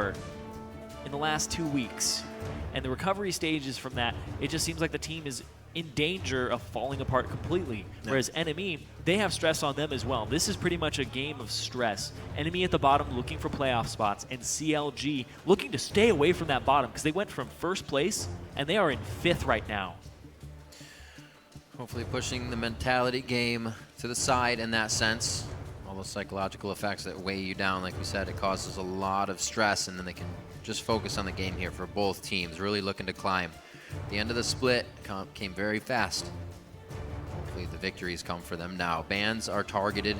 recover in the last 2 weeks. And the recovery stages from that, it just seems like the team is in danger of falling apart completely. Whereas Enemy, they have stress on them as well. This is pretty much a game of stress. Enemy at the bottom looking for playoff spots, and CLG looking to stay away from that bottom because they went from first place and they are in 5th right now. Hopefully pushing the mentality game to the side in that sense. All those psychological effects that weigh you down, like we said, it causes a lot of stress, and then they can just focus on the game here for both teams, really looking to climb. The end of the split came very fast. Hopefully the victories come for them now. Bans are targeted,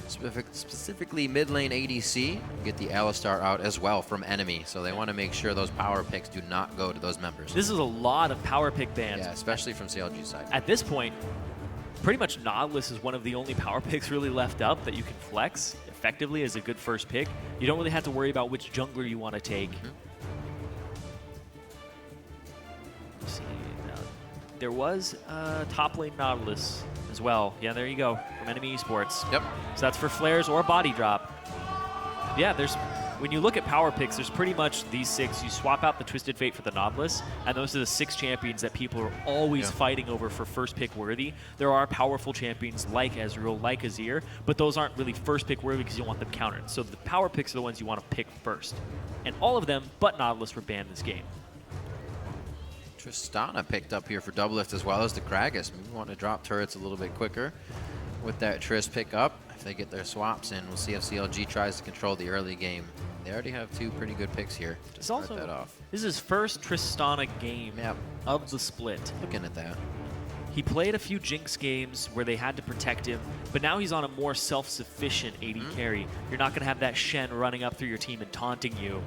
specifically mid lane ADC. Get the Alistar out as well from Enemy, so they want to make sure those power picks do not go to those members. This is a lot of power pick bans. Yeah, especially from CLG's side. At this point, pretty much Nautilus is one of the only power picks really left up that you can flex effectively as a good first pick. You don't really have to worry about which jungler you want to take. Let's see. There was top lane Nautilus as well. Yeah, there you go, from Enemy Esports. Yep. So that's for flares or body drop. Yeah, when you look at power picks, there's pretty much these 6. You swap out the Twisted Fate for the Nautilus, and those are the 6 champions that people are always fighting over for first pick worthy. There are powerful champions like Ezreal, like Azir, but those aren't really first pick worthy because you want them countered. So the power picks are the ones you want to pick first. And all of them, but Nautilus, were banned this game. Tristana picked up here for Doublelift as well as the Kragus. Maybe want to drop turrets a little bit quicker with that Trist pick up. If they get their swaps in, we'll see if CLG tries to control the early game. They already have 2 pretty good picks here. It's also, this is his first Tristana game of the split. Looking at that. He played a few Jinx games where they had to protect him, but now he's on a more self-sufficient AD carry. You're not going to have that Shen running up through your team and taunting you.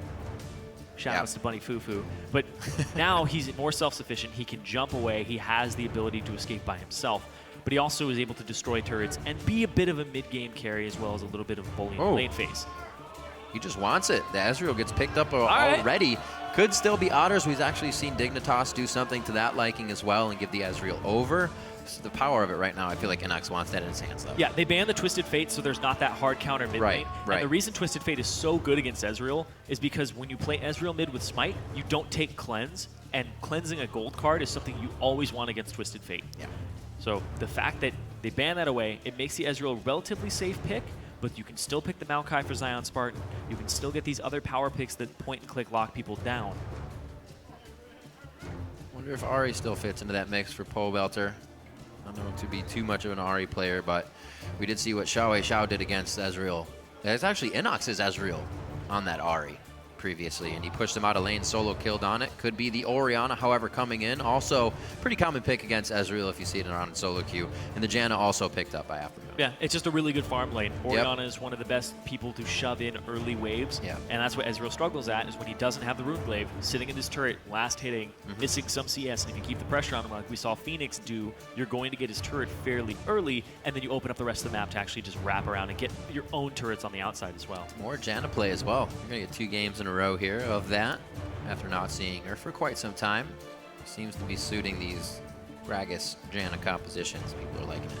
Shout outs to Bunny Fufu. But now he's more self-sufficient. He can jump away. He has the ability to escape by himself. But he also is able to destroy turrets and be a bit of a mid-game carry as well as a little bit of a bullying lane phase. He just wants it. The Ezreal gets picked up already. Could still be Otters. We've actually seen Dignitas do something to that liking as well and give the Ezreal over. So the power of it right now, I feel like Inox wants that in his hands, though. Yeah, they banned the Twisted Fate, so there's not that hard counter mid lane. And the reason Twisted Fate is so good against Ezreal is because when you play Ezreal mid with Smite, you don't take Cleanse, and cleansing a gold card is something you always want against Twisted Fate. Yeah. So the fact that they ban that away, it makes the Ezreal a relatively safe pick, but you can still pick the Maokai for Zion Spartan. You can still get these other power picks that point-and-click lock people down. Wonder if Ahri still fits into that mix for Pole Belter. I don't know to be too much of an Ahri player, but we did see what Xiao did against Ezreal. It's actually Inox's Ezreal on that Ahri previously, and he pushed him out of lane, solo killed on it. Could be the Orianna, however, coming in. Also, pretty common pick against Ezreal if you see it around solo queue. And the Janna also picked up by Aftermath. Yeah, it's just a really good farm lane. Orianna is one of the best people to shove in early waves. And that's what Ezreal struggles at, is when he doesn't have the Runeglaive, sitting in his turret, last hitting, missing some CS, and if you keep the pressure on him like we saw Phoenix do, you're going to get his turret fairly early, and then you open up the rest of the map to actually just wrap around and get your own turrets on the outside as well. More Janna play as well. You're going to get 2 games in a row here of that after not seeing her for quite some time. Seems to be suiting these Gragas Janna compositions. People are liking it.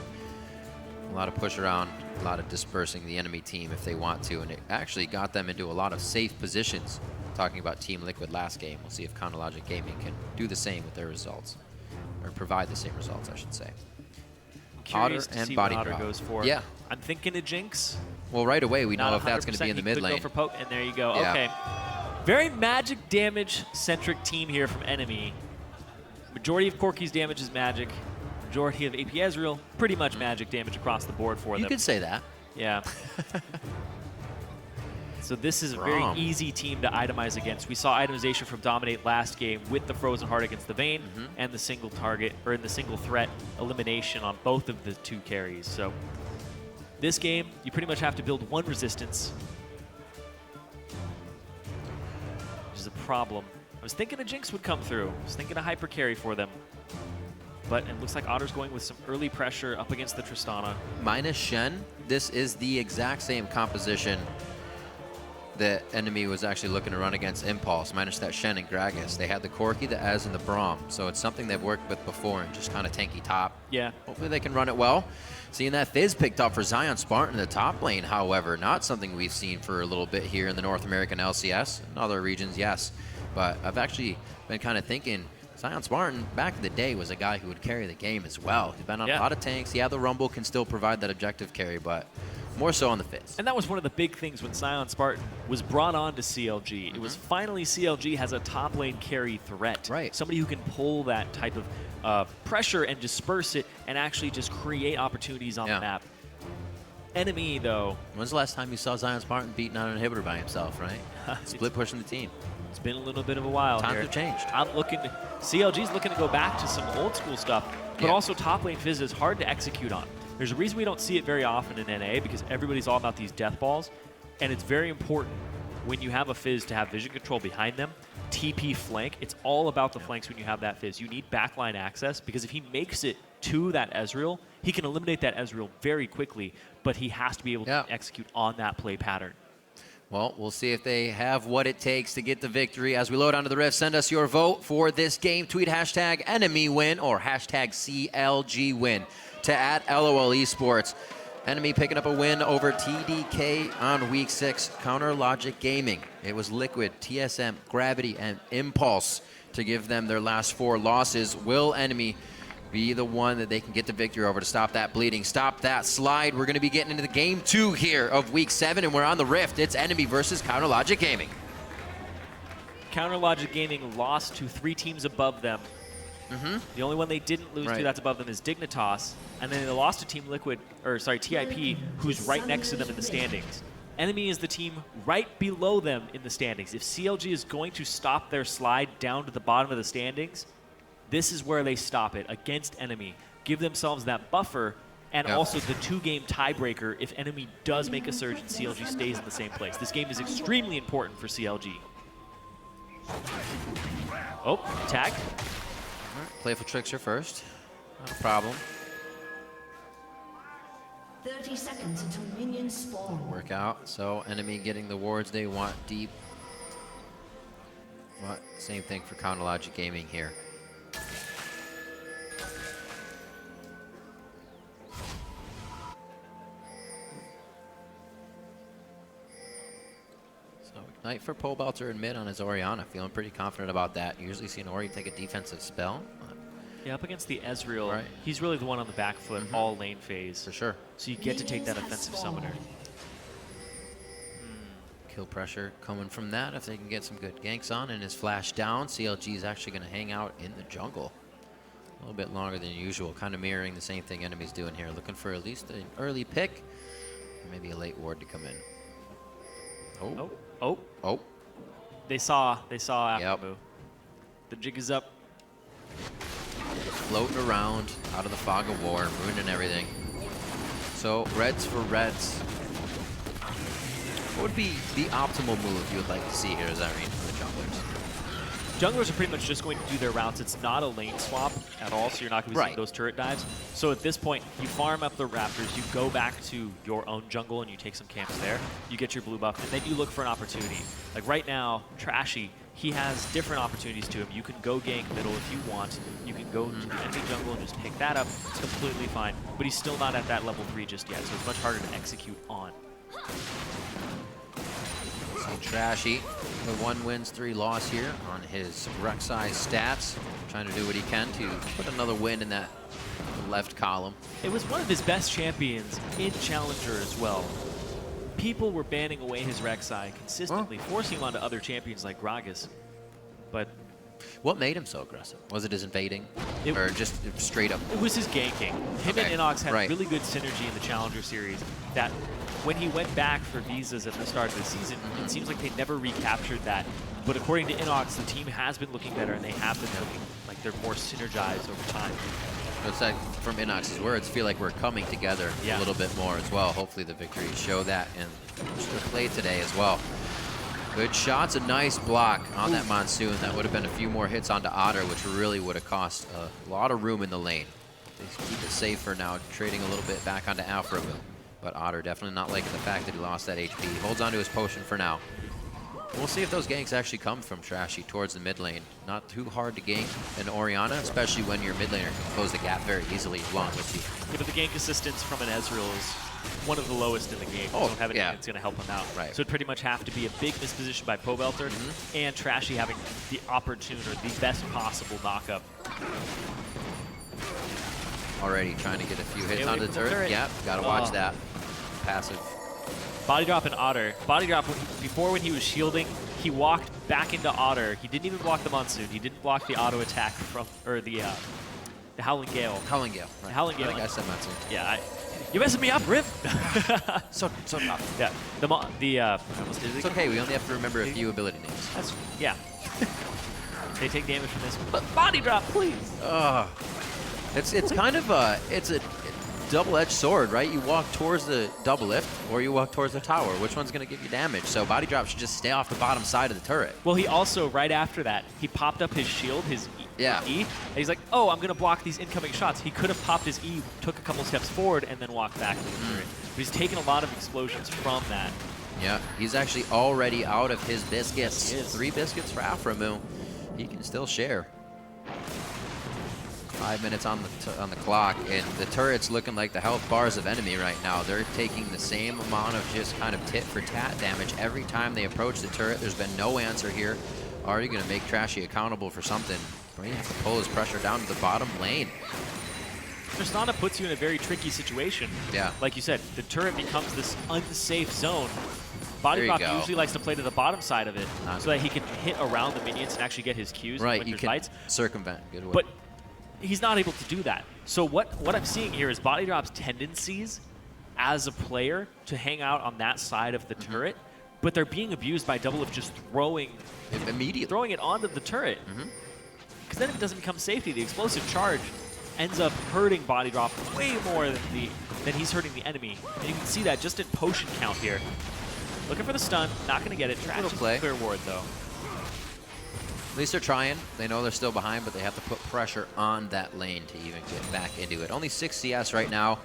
A lot of push around, a lot of dispersing the enemy team if they want to, and it actually got them into a lot of safe positions. Talking about Team Liquid last game, we'll see if Chronologic Gaming can do the same with their results, or provide the same results, I should say. Curious to see what Otter goes for. Yeah. I'm thinking a Jinx. Well, right away we know if that's going to be in the mid lane. Go for poke, and there you go. Okay. Very magic damage-centric team here from Enemy. Majority of Corki's damage is magic. Majority of AP Ezreal, pretty much magic damage across the board for them. You could say that. Yeah. So this is a very easy team to itemize against. We saw itemization from Dominate last game with the Frozen Heart against the Vayne and the single target, or in the single threat elimination on both of the 2 carries. So this game, you pretty much have to build 1 resistance, which is a problem. I was thinking a Jinx would come through. I was thinking a hyper carry for them. But it looks like Otter's going with some early pressure up against the Tristana. Minus Shen, this is the exact same composition the enemy was actually looking to run against Impulse, minus that Shen and Gragas. They had the Corki, the Ez, and the Braum. So it's something they've worked with before and just kind of tanky top. Yeah. Hopefully they can run it well. Seeing that Fizz picked up for Zion Spartan in the top lane, however, not something we've seen for a little bit here in the North American LCS. In other regions, yes. But I've actually been kind of thinking Zion Spartan, back in the day, was a guy who would carry the game as well. He's been on a lot of tanks. Yeah, the Rumble can still provide that objective carry, but more so on the Fizz. And that was one of the big things when Zion Spartan was brought on to CLG. It was finally CLG has a top lane carry threat. Right. Somebody who can pull that type of pressure and disperse it and actually just create opportunities on the map. Enemy, though. When's the last time you saw Zion Spartan beating on an inhibitor by himself, right? Split pushing the team. It's been a little bit of a while. Times have changed. CLG's looking to go back to some old school stuff, but also top lane Fizz is hard to execute on. There's a reason we don't see it very often in NA, because everybody's all about these death balls, and it's very important when you have a Fizz to have vision control behind them. TP flank, it's all about the flanks when you have that Fizz. You need backline access, because if he makes it to that Ezreal, he can eliminate that Ezreal very quickly, but he has to be able to execute on that play pattern. Well, we'll see if they have what it takes to get the victory. As we load onto the Rift, send us your vote for this game. Tweet hashtag enemy win or hashtag CLG win to @LOL Esports. Enemy picking up a win over TDK on week 6. Counter Logic Gaming. It was Liquid, TSM, Gravity, and Impulse to give them their last 4 losses. Will Enemy be the one that they can get the victory over to stop that bleeding, stop that slide? We're going to be getting into the game 2 here of week 7, and we're on the Rift. It's Enemy versus Counter Logic Gaming. Counter Logic Gaming lost to 3 teams above them. The only one they didn't lose to that's above them is Dignitas, and then they lost to Team Liquid, or sorry, TIP, who's right next to them in the standings. Enemy is the team right below them in the standings. If CLG is going to stop their slide down to the bottom of the standings, this is where they stop it, against Enemy. Give themselves that buffer, and also the 2-game tiebreaker if Enemy does make a surge and CLG stays in the same place. This game is extremely important for CLG. Oh, tag. Playful Trickster first. Not a problem. 30 seconds until minions spawn. Work out. So Enemy getting the wards they want deep. But same thing for Counter Logic Gaming here. So Ignite for Pole Belter in mid on his Orianna. Feeling pretty confident about that. Usually seen Ori take a defensive spell. Yeah, up against the Ezreal, he's really the one on the back foot all lane phase. For sure. So you get to take that offensive summoner. Kill pressure coming from that if they can get some good ganks on, and his flash down. CLG is actually going to hang out in the jungle a little bit longer than usual, kind of mirroring the same thing Enemy's doing here, looking for at least an early pick, or maybe a late ward to come in. Oh. They saw after move. The jig is up. Floating around out of the fog of war, ruining everything. So Reds for Reds. What would be the optimal move you would like to see here, Zareen, for the junglers? Junglers are pretty much just going to do their routes. It's not a lane swap at all, so you're not going to be seeing those turret dives. So at this point, you farm up the Raptors, you go back to your own jungle and you take some camps there. You get your blue buff, and then you look for an opportunity. Like right now, Trashy, he has different opportunities to him. You can go gank middle if you want. You can go to the enemy jungle and just pick that up. It's completely fine. But he's still not at that level 3 just yet, so it's much harder to execute on. So Trashy, the 1 wins 3 loss here on his Rek'Sai stats. Trying to do what he can to put another win in that left column. It was one of his best champions in Challenger as well. People were banning away his Rek'Sai consistently, forcing him onto other champions like Gragas. But what made him so aggressive? Was it his invading? Or just straight up? It was his ganking. Him and Inox had really good synergy in the Challenger series that when he went back for visas at the start of the season, it seems like they never recaptured that. But according to Inox, the team has been looking better, and they have been looking like they're more synergized over time. It's like, from Inox's words, feel like we're coming together a little bit more as well. Hopefully the victories show that in the play today as well. Good shots, a nice block on that Monsoon. That would have been a few more hits onto Otter, which really would have cost a lot of room in the lane. They keep it safe for now, trading a little bit back onto Alpha. But Otter definitely not liking the fact that he lost that HP. Holds onto his potion for now. We'll see if those ganks actually come from Trashy towards the mid lane. Not too hard to gank an Orianna, especially when your mid laner can close the gap very easily along with you. Yeah, but the gank assistance from an Ezreal is one of the lowest in the game. Oh, don't have anything yeah. that's going to help him out. Right. So it'd pretty much have to be a big misposition by Pobelter and Trashy having the opportune or the best possible knockup. Already trying to get a few hits Stay onto away the from the turret. turret. Yep, gotta watch that. Passive. Body drop in Otter. Body drop, before when he was shielding, he walked back into Otter. He didn't even block the Monsoon. He didn't block the auto attack from, or the Howling Gale. Howling Gale. Right. Howling Gale. I think I said Monsoon. Yeah, you're messing me up, Rip. So tough. Yeah, I almost did it It's again. okay, we only have to remember a few ability names. That's, yeah. They take damage from this, but body drop, please. It's kind of a double-edged sword, right? You walk towards the double lift or you walk towards the tower. Which one's going to give you damage? So body drop should just stay off the bottom side of the turret. Well, he also, right after that, he popped up his shield, his E, and he's like, oh, I'm going to block these incoming shots. He could have popped his E, took a couple steps forward, and then walked back to the turret. But he's taken a lot of explosions from that. Yeah, he's actually already out of his biscuits. He is. 3 biscuits for Aframu. He can still share. 5 minutes on the clock, and the turret's looking like the health bars of enemy right now. They're taking the same amount of just kind of tit-for-tat damage every time they approach the turret. There's been no answer here. Already going to make Trashy accountable for something. Brain has to pull his pressure down to the bottom lane. Tristana puts you in a very tricky situation. Yeah. Like you said, the turret becomes this unsafe zone. Body There you drop go. usually likes to play to the bottom side of it so that he can hit around the minions and actually get his Qs Right, when you there's can fights. circumvent. Good way. But he's not able to do that. So what I'm seeing here is Body Drop's tendencies as a player to hang out on that side of the turret, but they're being abused by Double of just throwing it onto the turret. Because then if it doesn't become safety, the explosive charge ends up hurting Body Drop way more than he's hurting the enemy. And you can see that just in potion count here. Looking for the stun, not going to get it. Trash is play. clear ward though. At least they're trying. They know they're still behind, but they have to put pressure on that lane to even get back into it. Only 6 CS right now.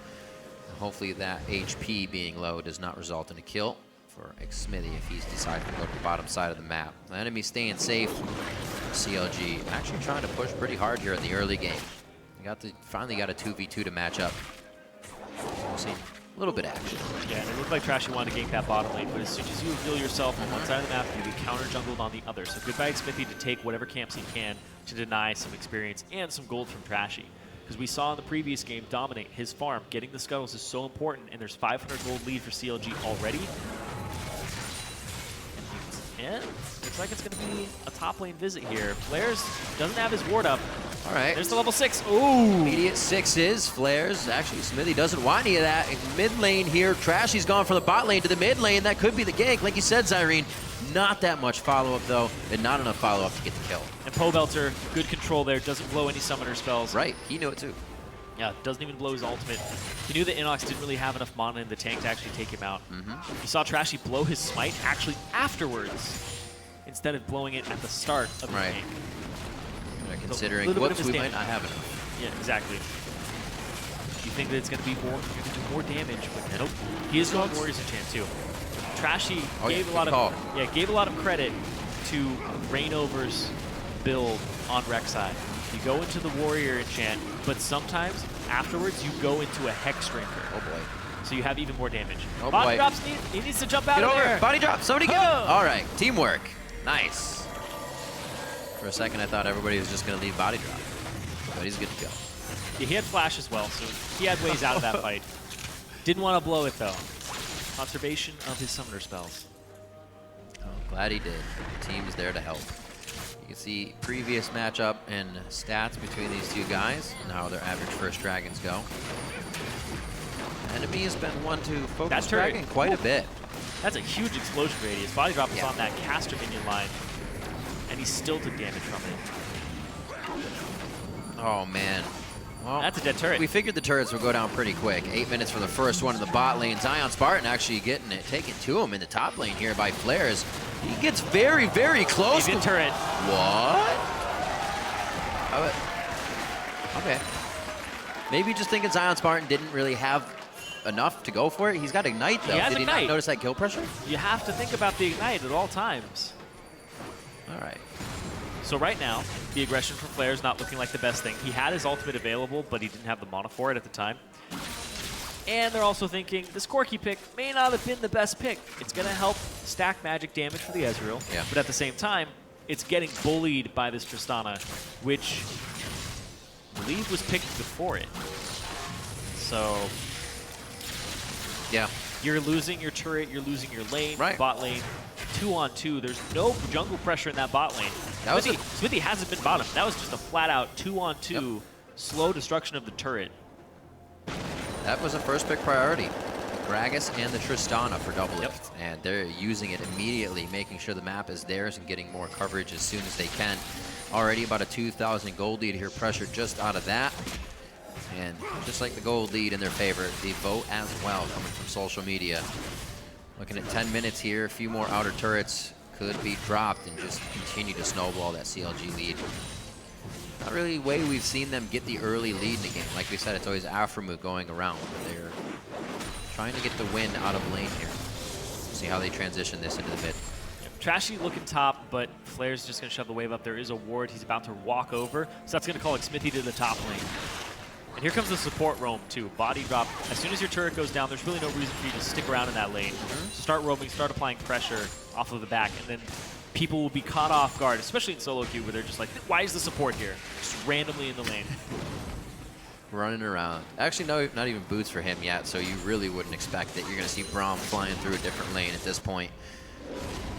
Hopefully that HP being low does not result in a kill for Smithy if he's decided to go to the bottom side of the map. The enemy staying safe. CLG actually trying to push pretty hard here in the early game. Finally got a 2v2 to match up. We'll see a little bit of action. Yeah, and it looked like Trashy wanted to gank that bottom lane, but as soon as you reveal yourself on one side of the map, you get counter-jungled on the other. So goodbye Smithy to take whatever camps he can to deny some experience and some gold from Trashy. Because we saw in the previous game dominate his farm. Getting the scuttles is so important, and there's 500 gold lead for CLG already. And looks like it's going to be a top lane visit here. Flares doesn't have his ward up. All right. There's the level 6. Ooh! Immediate 6s, flares. Actually, Smithy doesn't want any of that. In mid lane here, Trashy's gone from the bot lane to the mid lane. That could be the gank. Like you said, Zyrene, not that much follow-up, though, and not enough follow-up to get the kill. And Pobelter, good control there. Doesn't blow any summoner spells. Right, he knew it, too. Yeah, doesn't even blow his ultimate. He knew that Inox didn't really have enough mana in the tank to actually take him out. He saw Trashy blow his smite actually afterwards, instead of blowing it at the start of the tank. Considering, little bit of whoops, we his might not have enough. Yeah, exactly. You think that it's going to be more, you're going to do more damage, but nope. He is going Warriors Enchant too. Trashy gave a lot of credit to Reignover's build on Rek'Sai. You go into the Warrior Enchant, but sometimes afterwards you go into a Hex Drinker. Oh boy. So you have even more damage. Oh Body boy. drops, he needs to jump out Get of over there. it. Body drop. Somebody get Oh. it. All right. Teamwork. Nice. For a second, I thought everybody was just going to leave body drop. But he's good to go. Yeah, he had flash as well, so he had ways out of that fight. Didn't want to blow it, though. Conservation of his summoner spells. Oh, glad he did. The team is there to help. You can see previous matchup and stats between these two guys and how their average first dragons go. Enemy has been one to focus dragon quite a bit. That's a huge explosion radius. Body drop was on that caster minion line, and he still took damage from it. Oh, man. Well, that's a dead turret. We figured the turrets would go down pretty quick. 8 minutes for the first one in the bot lane. Zion Spartan actually getting it taken to him in the top lane here by Flares. He gets very, very close. He's in turret. What? Okay. Maybe just thinking Zion Spartan didn't really have enough to go for it? He's got Ignite, though. He has Did he not Ignite. notice that kill pressure? You have to think about the Ignite at all times. All right. So right now, the aggression from Flair is not looking like the best thing. He had his ultimate available, but he didn't have the mana for it at the time. And they're also thinking this Corki pick may not have been the best pick. It's going to help stack magic damage for the Ezreal, but at the same time, it's getting bullied by this Tristana, which I believe was picked before it. So yeah, you're losing your turret, you're losing your lane, bot lane. 2-on-2. There's no jungle pressure in that bot lane. Smithy hasn't been bottom. That was just a flat-out 2-on-2 slow destruction of the turret. That was a first pick priority. The Gragas and the Tristana for double lift. And they're using it immediately, making sure the map is theirs and getting more coverage as soon as they can. Already about a 2,000 gold lead here, pressure just out of that. And just like the gold lead in their favor, the vote as well coming from social media. Looking at 10 minutes here, a few more outer turrets could be dropped and just continue to snowball that CLG lead. Not really a way we've seen them get the early lead in the game. Like we said, it's always Aframu going around. They're trying to get the win out of lane here. See how they transition this into the mid. Trashy looking top, but Flair's just going to shove the wave up. There is a ward. He's about to walk over, so that's going to call Smithy to the top lane. And here comes the support roam, too. Body drop. As soon as your turret goes down, there's really no reason for you to stick around in that lane. So start roaming, start applying pressure off of the back, and then people will be caught off guard, especially in solo queue, where they're just like, why is the support here? Just randomly in the lane. Running around. Actually, no, not even boots for him yet, so you really wouldn't expect that you're going to see Braum flying through a different lane at this point.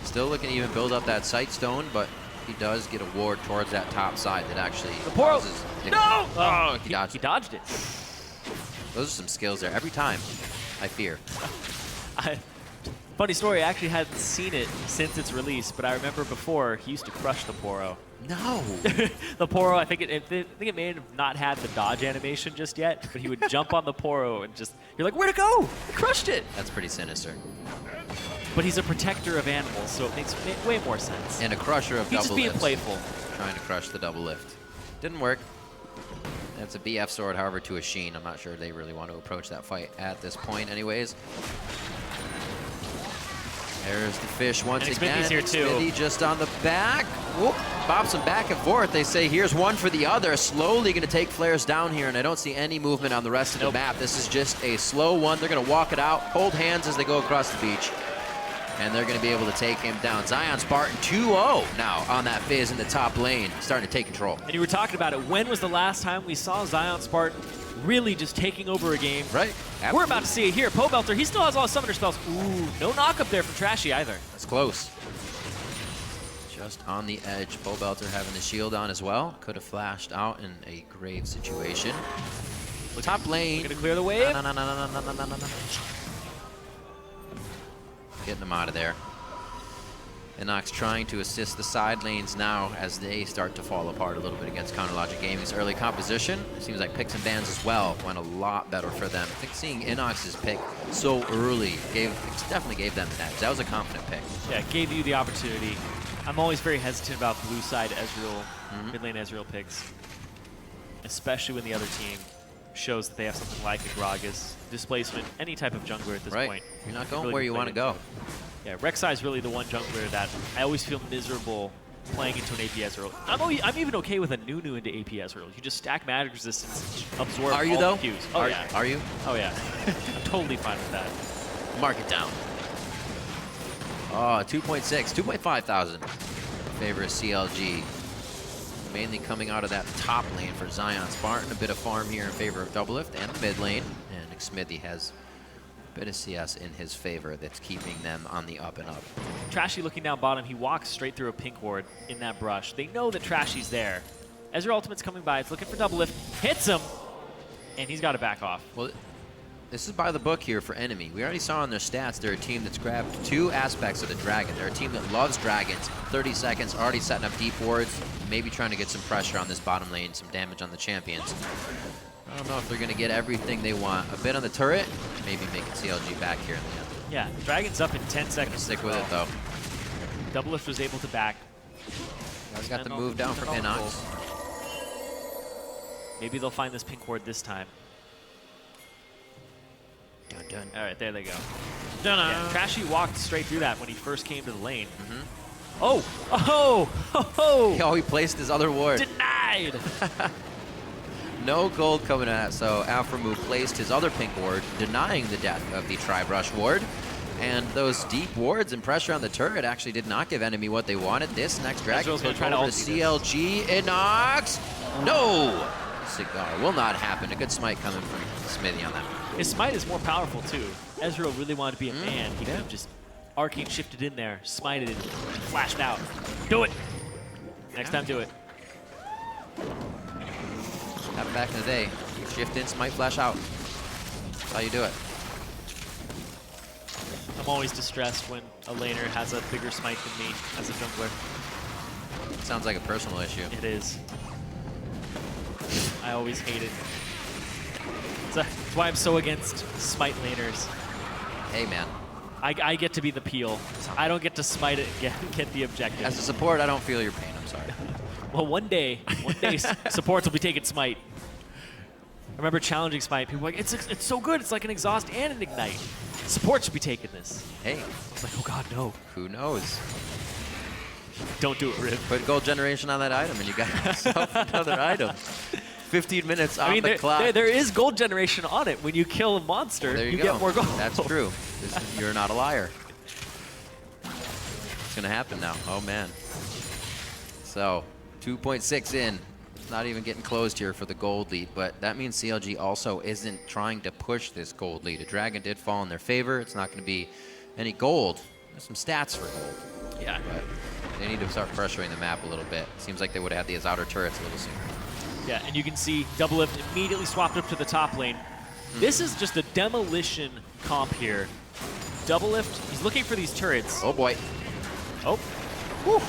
Still looking to even build up that sight stone, but he does get a ward towards that top side that actually causes... No! Oh, he dodged it. Those are some skills there. Every time, I fear. Funny story, I actually hadn't seen it since its release, but I remember before, he used to crush the Poro. No! The Poro, I think it may have not had the dodge animation just yet, but he would jump on the Poro and just, you're like, where'd it go? He crushed it! That's pretty sinister. But he's a protector of animals, so it makes way more sense. And a crusher of double lifts. He's just being playful. Trying to crush the double lift. Didn't work. That's a BF sword, however, to a Sheen. I'm not sure they really want to approach that fight at this point anyways. There's the fish once again. Smithy's here too. Smithy just on the back. Whoop, bops them back and forth. They say here's one for the other. Slowly going to take Flares down here, and I don't see any movement on the rest of the map. This is just a slow one. They're going to walk it out, hold hands as they go across the beach. And they're going to be able to take him down. Zion Spartan 2-0 now on that Fizz in the top lane, starting to take control. And you were talking about it. When was the last time we saw Zion Spartan really just taking over a game? Right. Absolutely. We're about to see it here. Pobelter, he still has all his summoner spells. Ooh, no knock up there from Trashy either. That's close. Just on the edge. Pobelter having the shield on as well. Could have flashed out in a grave situation. Top lane. Gonna clear the wave. No. Getting them out of there. Inox trying to assist the side lanes now as they start to fall apart a little bit against Counter Logic Gaming's early composition. It seems like picks and bans as well went a lot better for them. I think seeing Inox's pick so early definitely gave them an edge. That was a confident pick. Yeah, it gave you the opportunity. I'm always very hesitant about blue side Ezreal, mid lane Ezreal picks, especially when the other team shows that they have something like a Gragas, displacement, any type of jungler at this point. You're not going where you want to go. Yeah, Rek'Sai is really the one jungler that I always feel miserable playing into an AP Ezreal. I'm even okay with a Nunu into AP Ezreal. You just stack magic resistance, absorb all the Qs. Oh, yeah. Are you? Oh, yeah. I'm totally fine with that. Mark it down. Oh, 2.6, 2.5 thousand. Favor of CLG. Mainly coming out of that top lane for Zion Spartan. A bit of farm here in favor of double lift and the mid lane. And Smithy has a bit of CS in his favor that's keeping them on the up and up. Trashy looking down bottom. He walks straight through a pink ward in that brush. They know that Trashy's there. Ezreal ultimate's coming by. It's looking for double lift. Hits him. And he's got to back off. Well, this is by the book here for Enemy. We already saw on their stats they're a team that's grabbed two aspects of the Dragon. They're a team that loves Dragons. 30 seconds, already setting up deep wards, maybe trying to get some pressure on this bottom lane, some damage on the champions. I don't know if they're going to get everything they want. A bit on the turret, maybe making CLG back here in the end. Yeah, Dragon's up in 10 seconds. Stick with it, though. Double lift was able to back. He's got the move down from Inox. Maybe they'll find this pink ward this time. Dun, dun. All right, there they go. Yeah, Trashy walked straight through that when he first came to the lane. Mm-hmm. Oh, He placed his other ward. denied. No gold coming out, so Alphamu placed his other pink ward, denying the death of the Tri-Brush ward. And those deep wards and pressure on the turret actually did not give enemy what they wanted. This next Dragon Ezreal's gonna goes try to over to ulti CLG. It knocks. No! Cigar will not happen. A good smite coming from Smithy on that one. His smite is more powerful too. Ezreal really wanted to be a man. He could have just arcane shifted in there, smited it, flashed out. Do it. Next time, do it. Happened back in the day. Shift in, smite, flash out. That's how you do it. I'm always distressed when a laner has a bigger smite than me as a jungler. Sounds like a personal issue. It is. I always hate it. That's why I'm so against smite laners. Hey, man. I get to be the peel. I don't get to smite it and get the objective. As a support, I don't feel your pain. I'm sorry. Well, one day supports will be taking smite. I remember challenging smite. People were like, it's so good. It's like an exhaust and an ignite. Support should be taking this. Hey. I was like, oh god, no. Who knows? Don't do it, Riv. Put gold generation on that item and you got yourself another item. 15 minutes off the clock. There is gold generation on it. When you kill a monster, There you go. get more gold. That's true. You're not a liar. It's going to happen now. Oh, man. So, 2.6 in. Not even getting closed here for the gold lead, but that means CLG also isn't trying to push this gold lead. A dragon did fall in their favor. It's not going to be any gold. There's some stats for gold. Yeah. But they need to start pressuring the map a little bit. Seems like they would have had these outer turrets a little sooner. Yeah, and you can see Double Lift immediately swapped up to the top lane. This is just a demolition comp here. Double Lift, he's looking for these turrets. Oh, boy. Oh. Whew.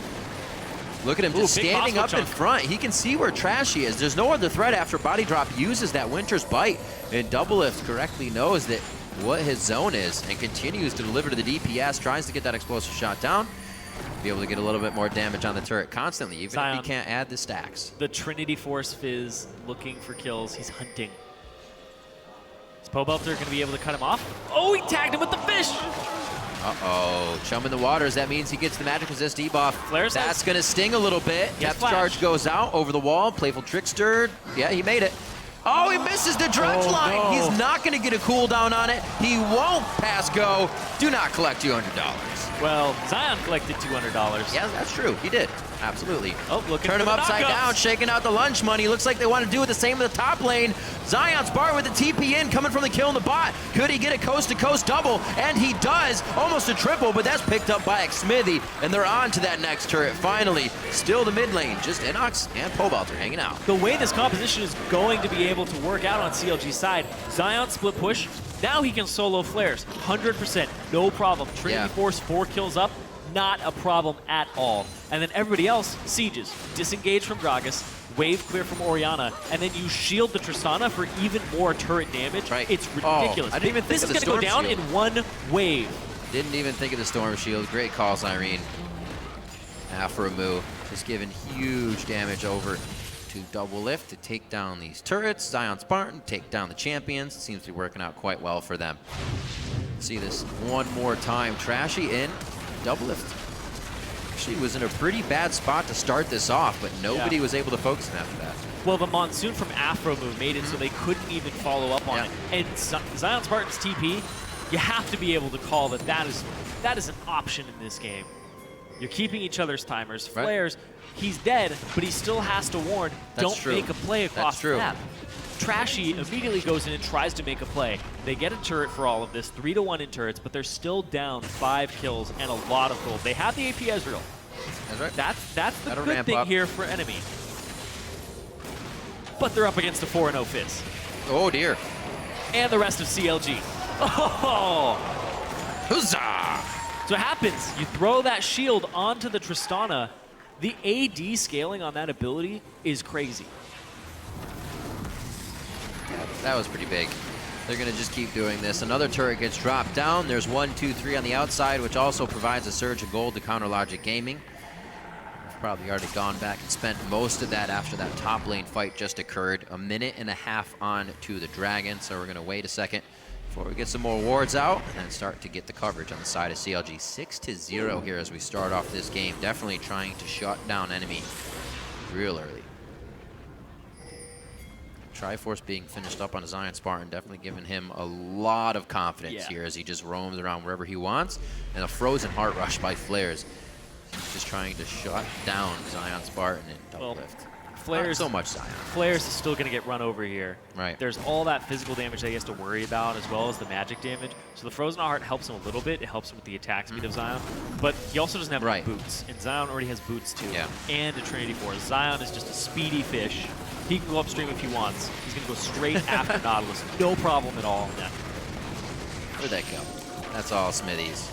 Look at him just big standing up Bosco in chunk. front. He can see where Trashy is. There's no other threat after Body Drop uses that Winter's Bite. And Double Lift correctly knows that what his zone is and continues to deliver to the DPS, tries to get that explosive shot down, be able to get a little bit more damage on the turret constantly, even Zion. if he can't add the stacks. The Trinity Force Fizz looking for kills. He's hunting. Is Pobelter going to be able to cut him off? Oh, he tagged him with the fish! Uh-oh, chum in the waters. That means he gets the magic resist debuff. Flares That's has- going to sting a little bit. He has Depth flash. charge goes out over the wall. Playful Trickster. Yeah, he made it. Oh, he misses the dredge Oh, line. no. He's not going to get a cooldown on it. He won't pass go. Do not collect $200. Well, Zion collected $200. Yeah, that's true. He did. Absolutely. Oh, looking Turn for him the upside knockups. down, shaking out the lunch money. Looks like they want to do it the same in the top lane. Zion's bar with the TP in, coming from the kill in the bot. Could he get a coast-to-coast double? And he does. Almost a triple, but that's picked up by Smithy. And they're on to that next turret, finally. Still the mid lane. Just Inox and Pobelter hanging out. The way this composition is going to be able to work out on CLG's side, Zion split push, now he can solo flares, 100%, no problem. Trinity Yeah. Force 4 kills up, not a problem at all. And then everybody else sieges, disengage from Gragas, wave clear from Orianna, and then you shield the Tristana for even more turret damage. Right. It's Oh, ridiculous. I didn't even think this of is the going to go Storm down Shield. in one wave. Didn't even think of the Storm Shield. Great call, Cyrene. Aframu just giving huge damage over to Double Lift to take down these turrets. Zion Spartan take down the champions. Seems to be working out quite well for them. See this one more time. Trashy in. Double Lift actually was in a pretty bad spot to start this off, but nobody was able to focus him after that. Well, the Monsoon from Afromu made it so they couldn't even follow up on Yeah. it. And Zion Spartan's TP, you have to be able to call that is an option in this game. You're keeping each other's timers. Right. Flares, he's dead, but he still has to warn, That's don't true. make a play across That's true. the map. Trashy immediately goes in and tries to make a play. They get a turret for all of this, 3-1 in turrets, but they're still down 5 kills and a lot of gold. They have the AP Ezreal. That's right. That's the That'll good ramp thing up. here for enemy. But they're up against a 4-0 Fizz. Oh dear. And the rest of CLG. Oh! Huzzah! So it happens. You throw that shield onto the Tristana. The AD scaling on that ability is crazy. That was pretty big. They're going to just keep doing this. Another turret gets dropped down. There's 1, 2, 3 on the outside, which also provides a surge of gold to counter Logic Gaming. We've probably already gone back and spent most of that after that top lane fight just occurred. A minute and a half on to the Dragon, so we're going to wait a second before we get some more wards out and then start to get the coverage on the side of CLG. 6-0 here as we start off this game. Definitely trying to shut down enemy real early. Triforce being finished up on a Zion Spartan, definitely giving him a lot of confidence here as he just roams around wherever he wants. And a frozen heart rush by Flares. He's just trying to shut down Zion Spartan and double lift. Flares, not so much Zion. Flares is still going to get run over here. Right. There's all that physical damage that he has to worry about, as well as the magic damage. So the Frozen Heart helps him a little bit. It helps him with the attack speed of Zion. But he also doesn't have any boots. And Zion already has boots too. Yeah. And a Trinity Force. Zion is just a speedy fish. He can go upstream if he wants. He's going to go straight after Nautilus. No problem at all. Yeah. Where'd that go? That's all Smithies.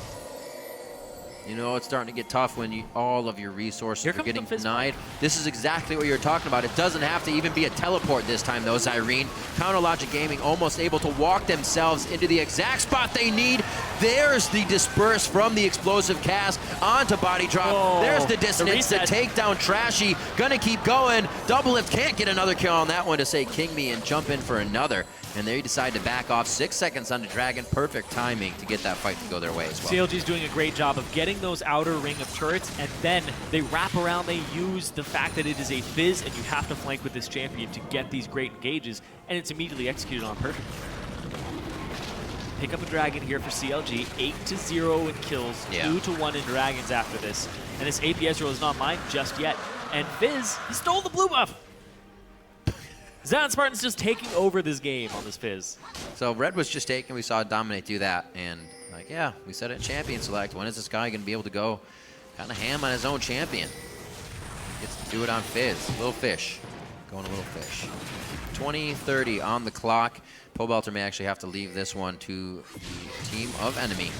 You know, it's starting to get tough when all of your resources are getting denied. This is exactly what you're talking about. It doesn't have to even be a teleport this time, though, Zyrene. Counter Logic Gaming almost able to walk themselves into the exact spot they need. There's the disperse from the explosive cast onto Body Drop. Whoa, there's the dissonance, the takedown. Trashy gonna keep going. Double Lift can't get another kill on that one to say King Me and jump in for another. And they decide to back off. 6 seconds on the Dragon. Perfect timing to get that fight to go their way as well. CLG's doing a great job of getting those outer ring of turrets, and then they wrap around, they use the fact that it is a Fizz, and you have to flank with this champion to get these great engages, and it's immediately executed on perfectly. Pick up a Dragon here for CLG. 8-0 in kills, 2-1 in Dragons after this. And this APS roll is not mine just yet. And Fizz, he stole the blue buff! Zion Spartan's just taking over this game on this Fizz. So Red was just taken. We saw Dominate do that. And, like, yeah, we said it in Champion Select. When is this guy going to be able to go kind of ham on his own champion? He gets to do it on Fizz. Little Fish. Going a Little Fish. 20:30 on the clock. Pobelter may actually have to leave this one to the team of Enemy.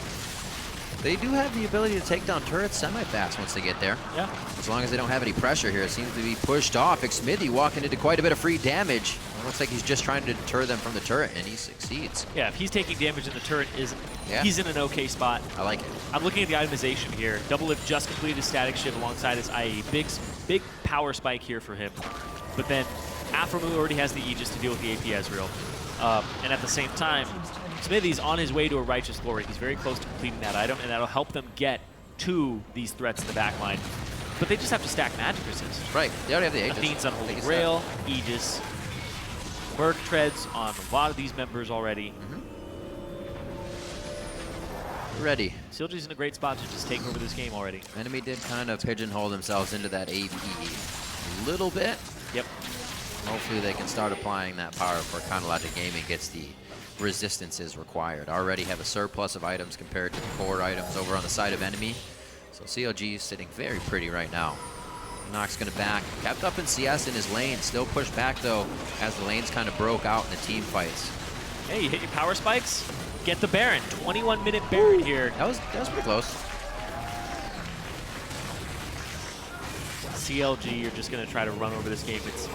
They do have the ability to take down turrets semi-fast once they get there. Yeah. As long as they don't have any pressure here. It seems to be pushed off. Xmithy walking into quite a bit of free damage. It looks like he's just trying to deter them from the turret, and he succeeds. Yeah, if he's taking damage and the turret isn't, he's in an okay spot. I like it. I'm looking at the itemization here. Double Lift just completed his static shiv alongside his IE. Big power spike here for him. But then Aframu already has the Aegis to deal with the AP Ezreal. And at the same time, Smithy's on his way to a Righteous Glory. He's very close to completing that item, and that'll help them get to these threats in the backline. But they just have to stack magic resist. Right, they already have the Aegis. Athene's on Holy Grail, Aegis. Merc treads on a lot of these members already. Ready. CLG's in a great spot to just take over this game already. Enemy did kind of pigeonhole themselves into that AV a little bit. Yep. Hopefully they can start applying that power before Counter Logic Gaming gets the resistances required. Already have a surplus of items compared to the core items over on the side of Enemy. So CLG is sitting very pretty right now. Nox going to back. Kept up in CS in his lane. Still pushed back though as the lanes kind of broke out in the team fights. Hey, you hit your power spikes? Get the Baron. 21-minute Baron here. That was pretty close. CLG, you're just going to try to run over this game. It's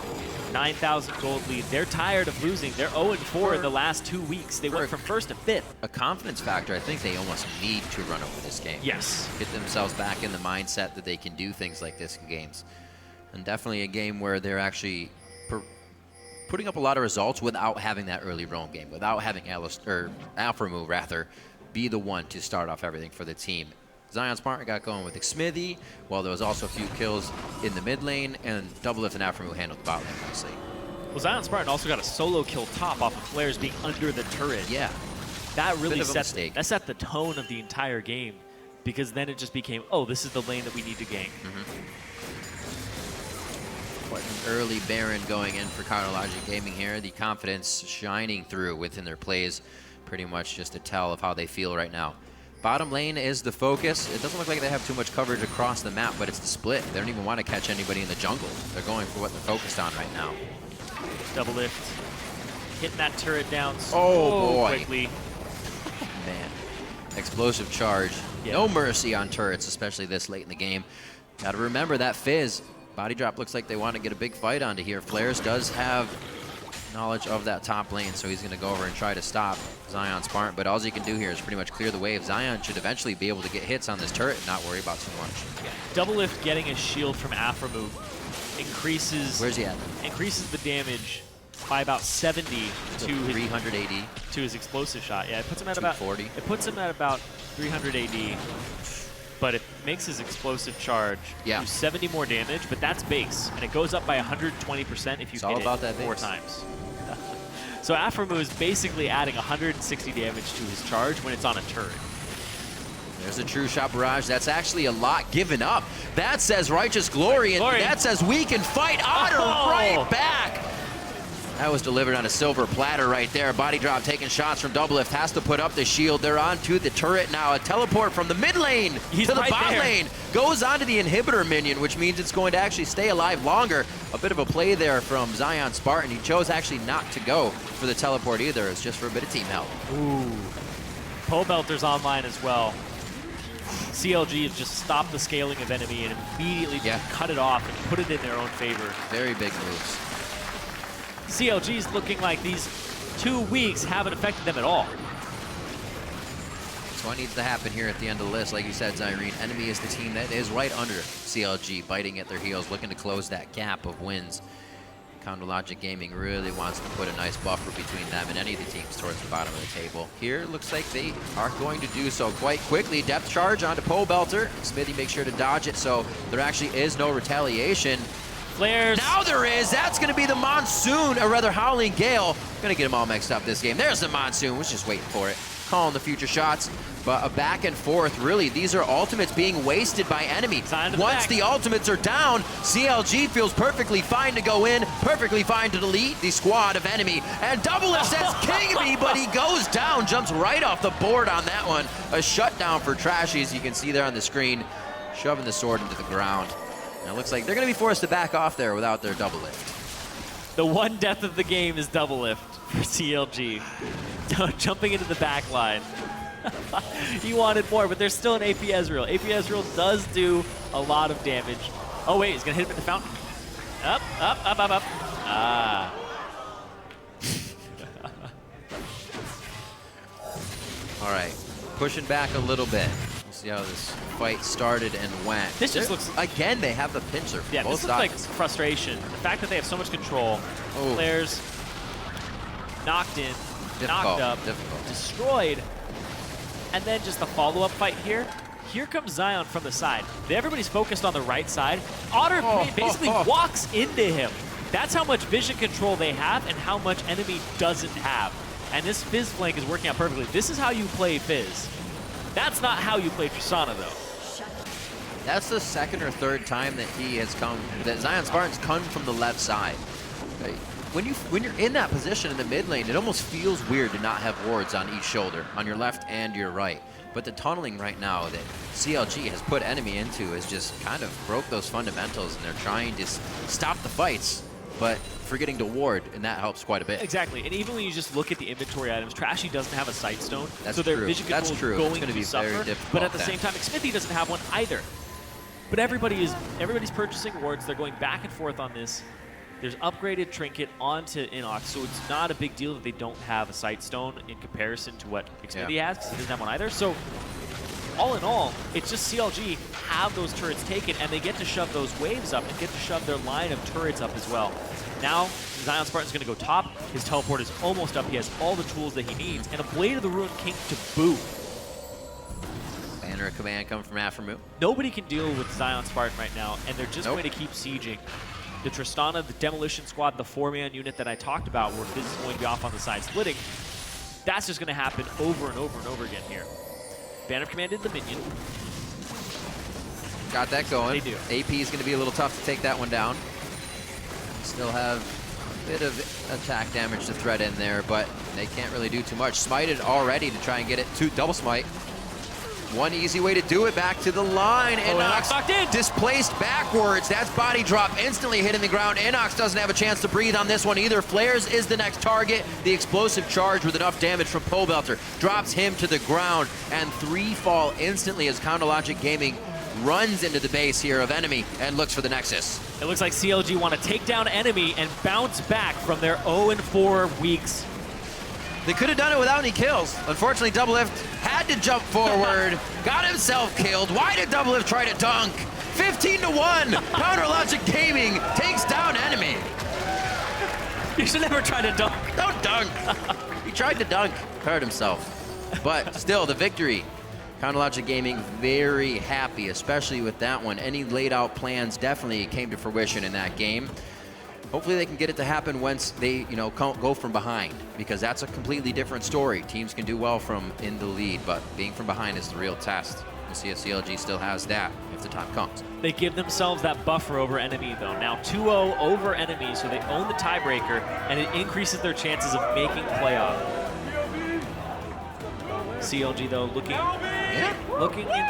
9,000 gold lead. They're tired of losing. They're 0-4 in the last 2 weeks. They went from 1st to 5th. A confidence factor, I think they almost need to run over this game. Yes. Get themselves back in the mindset that they can do things like this in games. And definitely a game where they're actually putting up a lot of results without having that early roam game, without having Alframu rather be the one to start off everything for the team. Zion Spartan got going with Xmithy, while there was also a few kills in the mid lane, and Double Lift and Aframu handled the bot lane nicely. Well, Zion Spartan also got a solo kill top off of Flares being under the turret. Yeah. That really set the tone of the entire game, because then it just became, oh, this is the lane that we need to gank. Quite an early Baron going in for Counter Logic Gaming here. The confidence shining through within their plays, pretty much just a tell of how they feel right now. Bottom lane is the focus. It doesn't look like they have too much coverage across the map, but it's the split. They don't even want to catch anybody in the jungle. They're going for what they're focused on right now. Double Lift. Hitting that turret down so quickly. Man. Explosive charge. Yeah. No mercy on turrets, especially this late in the game. Got to remember that Fizz. Body Drop looks like they want to get a big fight onto here. Flares does have knowledge of that top lane, so he's going to go over and try to stop Zion Spartan, but all he can do here is pretty much clear the wave. Zion should eventually be able to get hits on this turret and not worry about too much. Yeah. Double Lift getting a shield from Aframu increases... Where's he at? Increases the damage by about 70 to his 300 AD. to his explosive shot. Yeah, it puts him at about 240. It puts him at about 300 AD, but it makes his explosive charge do 70 more damage. But that's base, and it goes up by 120% if you hit it 4 times. So Aphromoo is basically adding 160 damage to his charge when it's on a turret. There's a true shot barrage. That's actually a lot given up. That says Righteous Glory, and that says we can fight Otter right back. That was delivered on a silver platter right there. Body drop taking shots from Doublelift. Has to put up the shield. They're on to the turret now. A teleport from the mid lane to the bot lane. Goes onto the inhibitor minion, which means it's going to actually stay alive longer. A bit of a play there from Zion Spartan. He chose actually not to go for the teleport either. It's just for a bit of team help. Ooh. Pole Belter's online as well. CLG has just stopped the scaling of enemy and immediately cut it off and put it in their own favor. Very big moves. CLG's looking like these 2 weeks haven't affected them at all. That's what needs to happen here at the end of the list. Like you said, Zyrene, enemy is the team that is right under CLG, biting at their heels, looking to close that gap of wins. Counter Logic Gaming really wants to put a nice buffer between them and any of the teams towards the bottom of the table. Here, looks like they are going to do so quite quickly. Depth charge onto Pole Belter. Smithy makes sure to dodge it, so there actually is no retaliation. Flares. Now there is. That's going to be the Monsoon, or rather Howling Gale. Going to get them all mixed up this game. There's the Monsoon. Was just waiting for it. Calling the future shots. But a back and forth, really, these are ultimates being wasted by enemy. Once the ultimates are down, CLG feels perfectly fine to go in, perfectly fine to delete the squad of enemy. And Doublelift says King Me, but he goes down, jumps right off the board on that one. A shutdown for Trashy, as you can see there on the screen, shoving the sword into the ground. And it looks like they're going to be forced to back off there without their Doublelift. The one death of the game is Doublelift for CLG. Jumping into the back line. He wanted more, but there's still an AP Ezreal. AP Ezreal does do a lot of damage. Oh wait, he's gonna hit him at the fountain. Up, up, up, up, up. Ah. All right, pushing back a little bit. We'll see how this fight started and went. This just looks... Again, they have the pincer. Yeah, both this looks like frustration. The fact that they have so much control. Players knocked in, knocked up, destroyed. And then just the follow-up fight here. Here comes Zion from the side. Everybody's focused on the right side. Otter basically walks into him. That's how much vision control they have and how much enemy doesn't have. And this Fizz flank is working out perfectly. This is how you play Fizz. That's not how you play Tristana, though. That's the second or third time that he has come, that Zion Spartan's come from the left side. When you're in that position in the mid lane, it almost feels weird to not have wards on each shoulder, on your left and your right. But the tunneling right now that CLG has put enemy into has just kind of broke those fundamentals, and they're trying to stop the fights, but forgetting to ward, and that helps quite a bit. Exactly, and even when you just look at the inventory items, Trashy doesn't have a sight stone, so their vision control is going to be suffer. Very difficult, but at the same time, Smithy doesn't have one either. But everybody's purchasing wards. They're going back and forth on this. There's upgraded Trinket onto Inox, so it's not a big deal that they don't have a Sight Stone in comparison to what Xfinity has, because he doesn't have one either. So, all in all, it's just CLG have those turrets taken, and they get to shove those waves up and get to shove their line of turrets up as well. Now, Zion Spartan's going to go top. His teleport is almost up. He has all the tools that he needs, and a Blade of the Ruined King to boot. Banner of command coming from Aphromoo. Nobody can deal with Zion Spartan right now, and they're just going to keep sieging. The Tristana, the Demolition Squad, the 4-man unit that I talked about, where Fizz is going to be off on the side splitting, that's just going to happen over and over and over again here. Banner of Command did the minion. Got that going. They do. AP is going to be a little tough to take that one down. Still have a bit of attack damage to thread in there, but they can't really do too much. Smited already to try and get it to double smite. One easy way to do it, back to the line. Inox displaced backwards. That's body drop instantly hitting the ground. Inox doesn't have a chance to breathe on this one either. Flares is the next target. The explosive charge with enough damage from Pole Belter drops him to the ground, and 3 fall instantly as Counter Logic Gaming runs into the base here of enemy and looks for the Nexus. It looks like CLG want to take down enemy and bounce back from their 0-4 weeks. They could have done it without any kills. Unfortunately, Doublelift had to jump forward, got himself killed. Why did Doublelift try to dunk? 15-1, Counter Logic Gaming takes down enemy. should never try to dunk. Don't dunk. He tried to dunk, hurt himself. But still, the victory. Chronologic Gaming very happy, especially with that one. Any laid out plans definitely came to fruition in that game. Hopefully they can get it to happen once they, go from behind, because that's a completely different story. Teams can do well from in the lead, but being from behind is the real test. We'll see if CLG still has that if the time comes. They give themselves that buffer over enemy, though. Now 2-0 over enemy, so they own the tiebreaker, and it increases their chances of making playoff. CLG, though, looking in